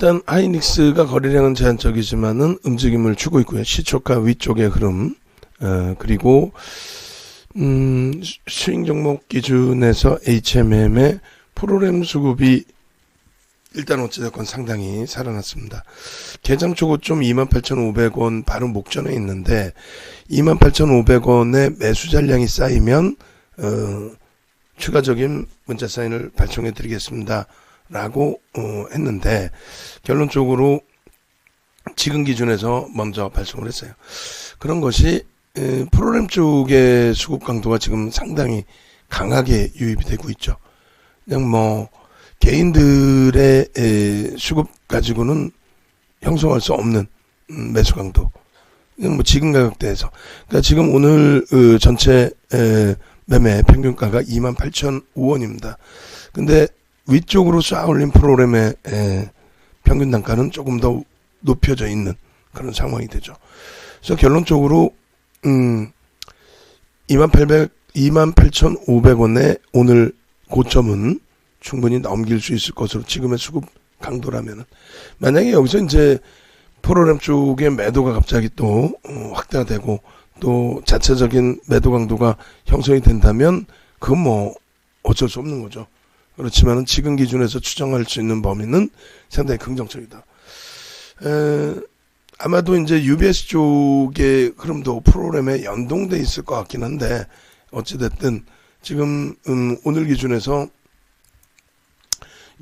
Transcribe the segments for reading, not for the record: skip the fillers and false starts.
일단 하이닉스가 거래량은 제한적이지만은 움직임을 주고 있고요. 시초가 위쪽의 흐름, 그리고 스윙 종목 기준에서 HMM의 프로그램 수급이 일단 어찌됐건 상당히 살아났습니다. 개장 초고점 28,500원 바로 목전에 있는데 28,500원의 매수 잔량이 쌓이면 추가적인 문자 사인을 발송해 드리겠습니다 라고 했는데 결론적으로 지금 기준에서 먼저 발송을 했어요. 그런 것이 프로그램 쪽의 수급 강도가 지금 상당히 강하게 유입이 되고 있죠. 그냥 뭐 개인들의 수급 가지고는 형성할 수 없는 매수 강도. 그냥 뭐 지금 가격대에서. 그러니까 지금 오늘 전체 매매 평균가가 28,005원입니다. 근데 위쪽으로 쌓아 올린 프로그램의 평균 단가는 조금 더 높여져 있는 그런 상황이 되죠. 그래서 결론적으로 28,500원의 오늘 고점은 충분히 넘길 수 있을 것으로 지금의 수급 강도라면은 만약에 여기서 이제 프로그램 쪽의 매도가 갑자기 또 확대가 되고 또 자체적인 매도 강도가 형성이 된다면 그건 뭐 어쩔 수 없는 거죠. 그렇지만은 지금 기준에서 추정할 수 있는 범위는 상당히 긍정적이다. 아마도 이제 UBS 쪽의 흐름도 프로그램에 연동돼 있을 것 같긴 한데 어찌됐든 지금 오늘 기준에서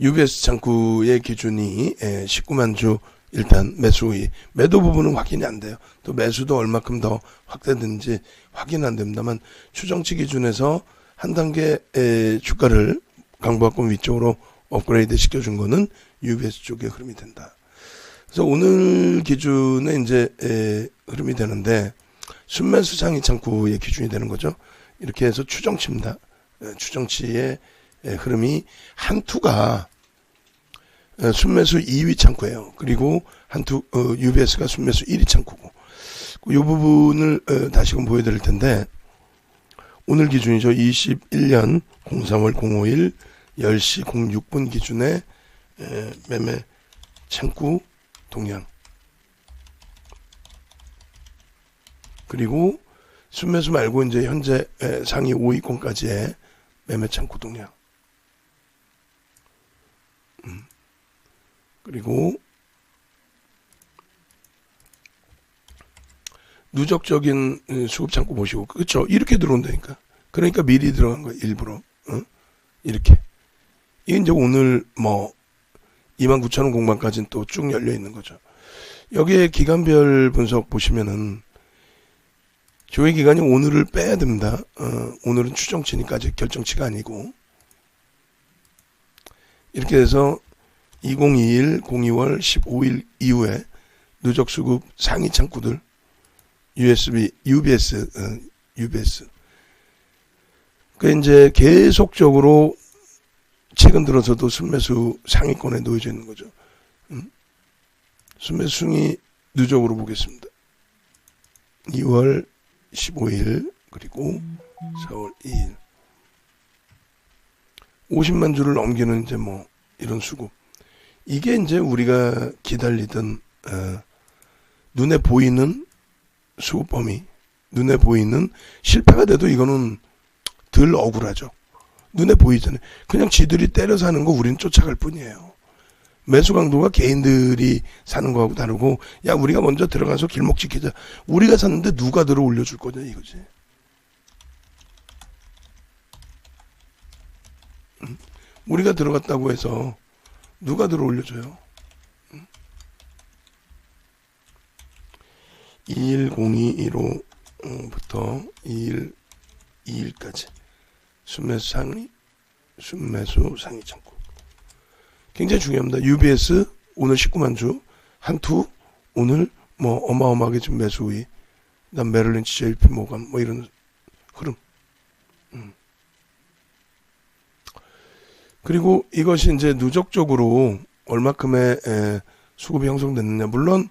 UBS 창구의 기준이 19만 주 일단 매수의 매도 부분은 확인이 안 돼요. 또 매수도 얼마큼 더 확대되는지 확인 안 됩니다만 추정치 기준에서 한 단계 주가를 강보합권 위쪽으로 업그레이드 시켜준 거는 UBS 쪽의 흐름이 된다. 그래서 오늘 기준에 이제 흐름이 되는데 순매수 상위 창구의 기준이 되는 거죠. 이렇게 해서 추정치입니다. 추정치의 흐름이 한투가 순매수 2위 창구예요. 그리고 UBS가 순매수 1위 창구고. 이 부분을 다시금 보여드릴 텐데 오늘 기준이죠. 21년 03월 05일 10시 06분 기준의 매매 창구 동향. 그리고 순매수 말고 이제 현재 상위 5위권까지의 매매 창구 동향. 그리고 누적적인 수급 창구 보시고 그렇죠. 이렇게 들어온다니까. 그러니까 미리 들어간 거예요. 일부러. 이렇게. 이게 이제 오늘 뭐 29,000원 공방까지는 또 쭉 열려 있는 거죠. 여기에 기간별 분석 보시면은 조회 기간이 오늘을 빼야 됩니다. 오늘은 추정치니까 아직 결정치가 아니고 이렇게 해서 2021 02월 15일 이후에 누적 수급 상위 창구들 UBS 그 이제 계속적으로 최근 들어서도 순매수 상위권에 놓여져 있는 거죠. 순매수 순위 누적으로 보겠습니다. 2월 15일 그리고 4월 2일 50만 주를 넘기는 이제 뭐 이런 수급. 이게 이제 우리가 기다리던 눈에 보이는 수급 범위, 눈에 보이는 실패가 돼도 이거는 덜 억울하죠. 눈에 보이잖아요. 그냥 지들이 때려 사는 거 우리는 쫓아갈 뿐이에요. 매수 강도가 개인들이 사는 거하고 다르고 야 우리가 먼저 들어가서 길목 지키자. 우리가 샀는데 누가 들어 올려줄 거냐 이거지. 우리가 들어갔다고 해서 누가 들어 올려줘요. 210215부터 2122일까지 순매수 상위 창구 굉장히 중요합니다. UBS 오늘 19만 주 한투 오늘 뭐 어마어마하게 지금 매수 우위 그다음 메릴린치 JP 모건 뭐 이런 흐름. 그리고 이것이 이제 누적적으로 얼마큼의 수급이 형성됐느냐. 물론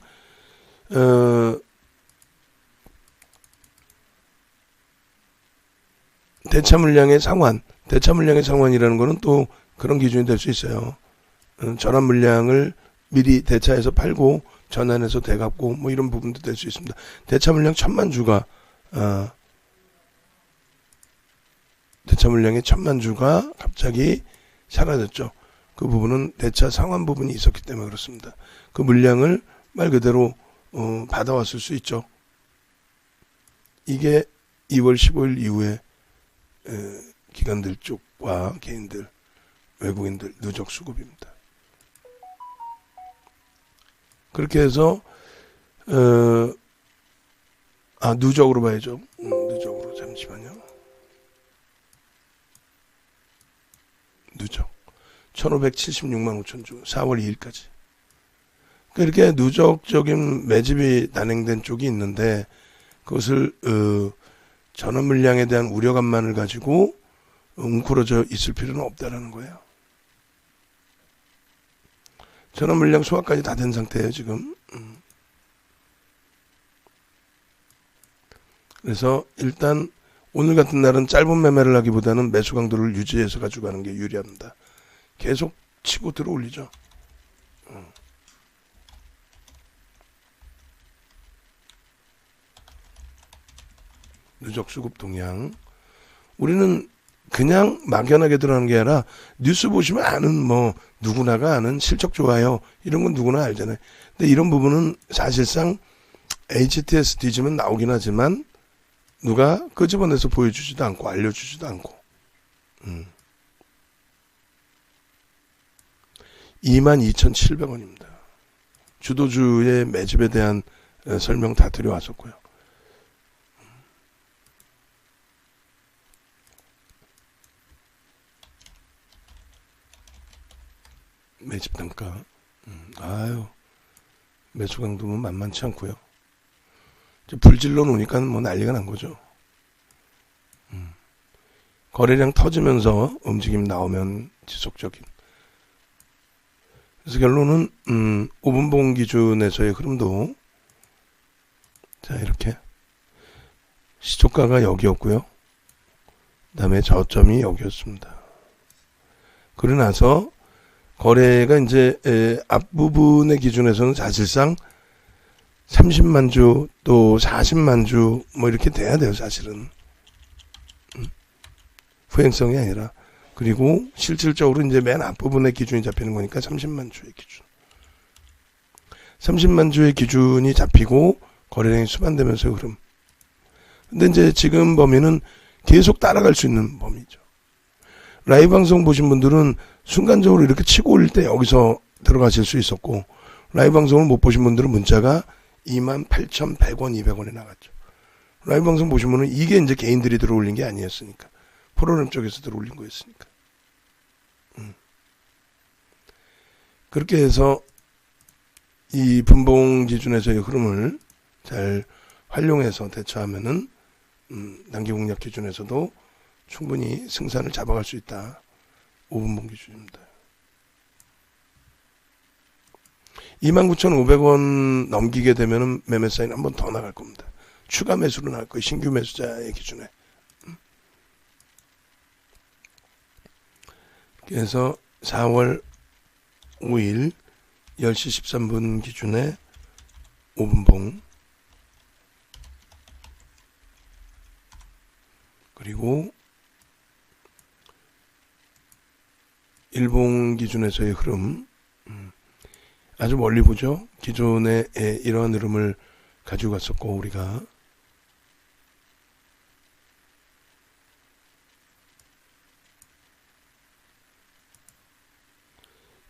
대차 물량의 상환이라는 거는 또 그런 기준이 될 수 있어요. 전환 물량을 미리 대차해서 팔고 전환해서 되갚고 뭐 이런 부분도 될 수 있습니다. 대차 물량 1000만 주가 대차 물량의 1000만 주가 갑자기 사라졌죠. 그 부분은 대차 상환 부분이 있었기 때문에 그렇습니다. 그 물량을 말 그대로 받아왔을 수 있죠. 이게 2월 15일 이후에 기관들 쪽과 개인들, 외국인들 누적 수급입니다. 그렇게 해서 누적으로 봐야죠. 누적으로 잠시만요. 누적 1576만 5천 주 4월 2일까지. 이렇게 누적적인 매집이 단행된 쪽이 있는데 그것을 전원 물량에 대한 우려감만을 가지고 웅크러져 있을 필요는 없다라는 거예요. 전원 물량 소화까지 다 된 상태예요 지금. 그래서 일단 오늘 같은 날은 짧은 매매를 하기보다는 매수 강도를 유지해서 가지고 가는 게 유리합니다. 계속 치고 들어올리죠. 누적 수급 동향. 우리는 그냥 막연하게 들어가는 게 아니라 뉴스 보시면 아는 뭐 누구나가 아는 실적 좋아요. 이런 건 누구나 알잖아요. 근데 이런 부분은 사실상 HTS 뒤지면 나오긴 하지만 누가 끄집어내서 보여주지도 않고 알려주지도 않고 22,700원입니다. 주도주의 매집에 대한 설명 다 드려왔었고요. 매집 단가 매수 강도는 만만치 않고요. 불질러 놓으니까 뭐 난리가 난 거죠. 거래량 터지면서 움직임 나오면 지속적인. 그래서 결론은 5분봉 기준에서의 흐름도 자 이렇게 시초가가 여기였고요. 그 다음에 저점이 여기였습니다. 그러고 나서 거래가 이제 앞부분의 기준에서는 사실상 30만 주 또 40만 주 뭐 이렇게 돼야 돼요 사실은. 후행성이 아니라. 그리고 실질적으로 이제 맨 앞부분의 기준이 잡히는 거니까 30만 주의 기준. 30만 주의 기준이 잡히고 거래량이 수반되면서 흐름. 근데 이제 지금 범위는 계속 따라갈 수 있는 범위죠. 라이브 방송 보신 분들은 순간적으로 이렇게 치고 올릴 때 여기서 들어가실 수 있었고 라이브 방송을 못 보신 분들은 문자가 28,100원, 200원에 나갔죠. 라이브 방송 보신 분은 이게 이제 개인들이 들어올린 게 아니었으니까. 프로그램 쪽에서 들어올린 거였으니까. 그렇게 해서 이 분봉 기준에서의 흐름을 잘 활용해서 대처하면은 단기 공략 기준에서도 충분히 승산을 잡아갈 수 있다. 5분봉 기준입니다. 29,500원 넘기게 되면은 매매 사인 한 번 더 나갈 겁니다. 추가 매수로 나갈 거예요. 신규 매수자의 기준에. 그래서 4월 5일 10시 13분 기준에 5분봉 그리고 일봉 기준에서의 흐름 아주 멀리 보죠. 기존에 이러한 흐름을 가지고 갔었고 우리가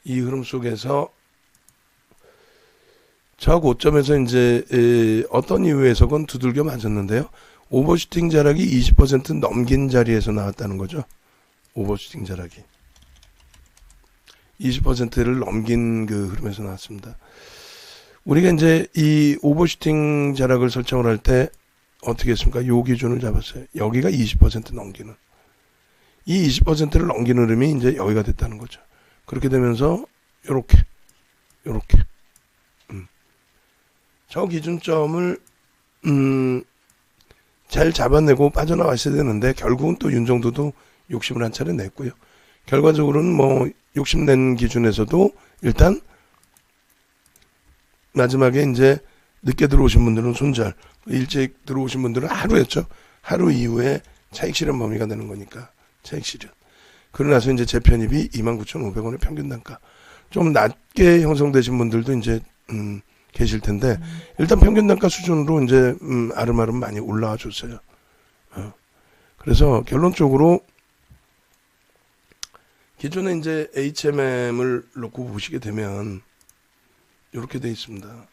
이 흐름 속에서 저 고점에서 이제 어떤 이유에서건 두들겨 맞았는데요. 오버슈팅 자락이 20% 넘긴 자리에서 나왔다는 거죠. 오버슈팅 자락이 20%를 넘긴 그 흐름에서 나왔습니다. 우리가 이제 이 오버슈팅 자락을 설정을 할 때 어떻게 했습니까? 요 기준을 잡았어요. 여기가 20% 넘기는. 이 20%를 넘기는 흐름이 이제 여기가 됐다는 거죠. 그렇게 되면서 요렇게 저 기준점을 잘 잡아내고 빠져나왔어야 되는데 결국은 또 윤정도도 욕심을 한 차례 냈고요. 결과적으로는 뭐 욕심낸 기준에서도 일단 마지막에 이제 늦게 들어오신 분들은 손절, 일찍 들어오신 분들은 하루였죠. 하루 이후에 차익 실현 범위가 되는 거니까 차익 실현. 그러고 나서 이제 재편입이 29,500원의 평균 단가. 좀 낮게 형성되신 분들도 이제 계실 텐데 일단 평균 단가 수준으로 이제 아름아름 많이 올라와 줬어요. 그래서 결론적으로 기존에 이제 HMM을 놓고 보시게 되면 이렇게 돼 있습니다.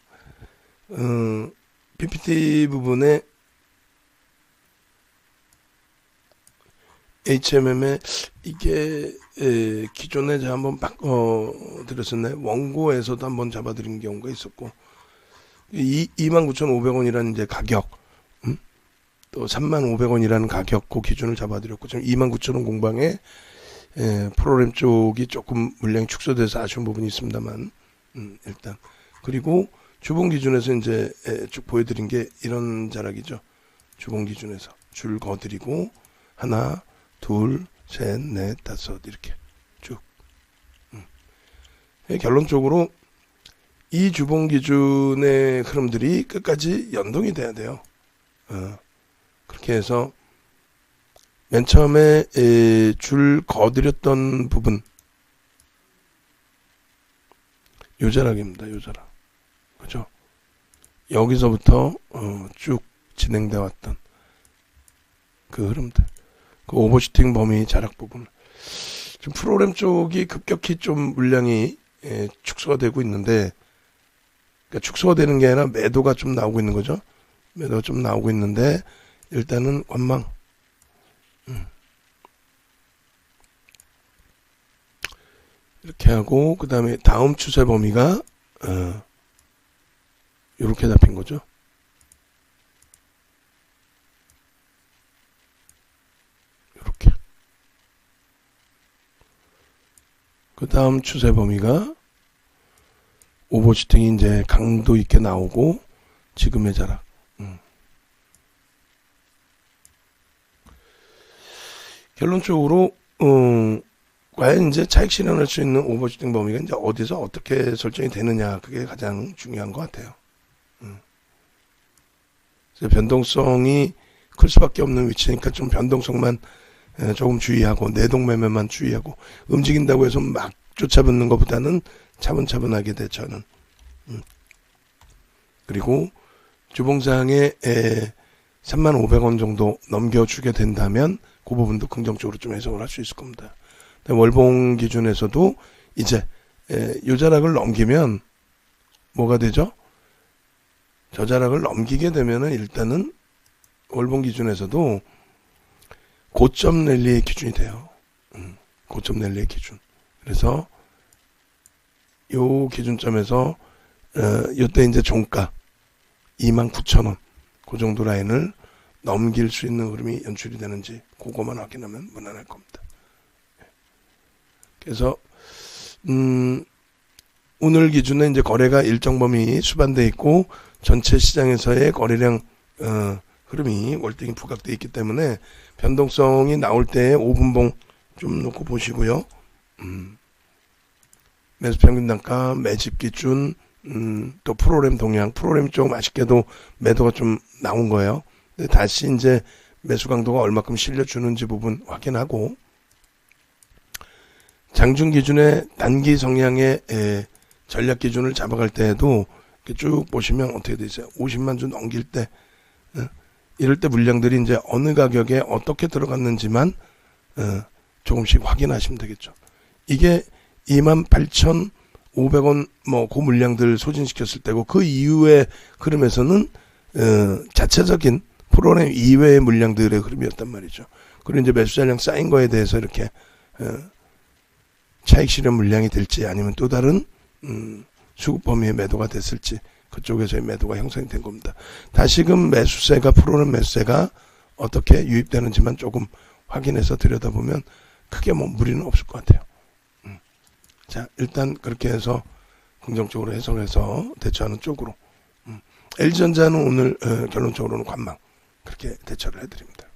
PPT 부분에 HMM에 이게 기존에 제가 한번 바꿔 드렸었나요? 원고에서도 한번 잡아드린 경우가 있었고 29,500원이라는 이제 가격, 또 35,000원이라는 가격고 기준을 잡아드렸고 지금 29,000원 공방에 프로그램 쪽이 조금 물량이 축소돼서 아쉬운 부분이 있습니다만 일단 그리고 주봉 기준에서 이제 쭉 보여드린 게 이런 자락이죠. 주봉 기준에서 줄 그어드리고 하나, 둘, 셋, 넷, 다섯 이렇게 쭉. 결론적으로 이 주봉 기준의 흐름들이 끝까지 연동이 돼야 돼요. 그렇게 해서 맨 처음에 줄 그어드렸던 부분 요 자락입니다. 요 자락. 그죠? 여기서부터 쭉 진행돼 왔던 그 흐름들. 그 오버슈팅 범위 자락 부분. 지금 프로그램 쪽이 급격히 좀 물량이 축소가 되고 있는데, 그러니까 축소가 되는 게 아니라 매도가 좀 나오고 있는 거죠. 매도가 좀 나오고 있는데, 일단은 관망. 이렇게 하고, 그 다음에 다음 추세 범위가, 이렇게 잡힌 거죠. 이렇게. 그 다음 추세 범위가 오버슈팅이 이제 강도 있게 나오고 지금의 자락. 결론적으로 과연 이제 차익 실현할 수 있는 오버슈팅 범위가 이제 어디서 어떻게 설정이 되느냐 그게 가장 중요한 것 같아요. 그래서 변동성이 클 수밖에 없는 위치니까 좀 변동성만 조금 주의하고 내동매매만 주의하고 움직인다고 해서 막 쫓아붙는 것보다는 차분차분하게 대처하는. 그리고 주봉상에 35,000원 정도 넘겨주게 된다면 그 부분도 긍정적으로 좀 해석을 할 수 있을 겁니다. 월봉 기준에서도 이제 요 자락을 넘기면 뭐가 되죠? 저 자락을 넘기게 되면은 일단은 월봉 기준에서도 고점 랠리의 기준이 돼요. 고점 랠리의 기준. 그래서 요 기준점에서 요때 이제 종가 29,000원 그 정도 라인을 넘길 수 있는 흐름이 연출이 되는지 그거만 확인하면 무난할 겁니다. 그래서 오늘 기준에 이제 거래가 일정 범위 수반돼 있고 전체 시장에서의 거래량 흐름이 월등히 부각돼 있기 때문에 변동성이 나올 때 5분봉 좀 놓고 보시고요. 매수 평균 단가, 매집 기준, 또 프로그램 동향, 프로그램 쪽 아쉽게도 매도가 좀 나온 거예요. 근데 다시 이제 매수 강도가 얼마큼 실려주는지 부분 확인하고 장중 기준의 단기 성향의 전략 기준을 잡아갈 때에도 쭉 보시면 어떻게 돼 있어요? 50만 주 넘길 때 이럴 때 물량들이 이제 어느 가격에 어떻게 들어갔는지만 조금씩 확인하시면 되겠죠. 이게 28,500원 뭐 그 물량들 소진시켰을 때고 그 이후의 흐름에서는 자체적인 프로그램 이외의 물량들의 흐름이었단 말이죠. 그리고 이제 매수 잔량 쌓인 거에 대해서 이렇게 차익 실현 물량이 될지 아니면 또 다른 수급 범위의 매도가 됐을지 그쪽에서의 매도가 형성이 된 겁니다. 다시금 매수세가 프로그램 매수세가 어떻게 유입되는지만 조금 확인해서 들여다보면 크게 뭐 무리는 없을 것 같아요. 자, 일단 그렇게 해서 긍정적으로 해석해서 대처하는 쪽으로 LG전자는 오늘 결론적으로는 관망 그렇게 대처를 해드립니다.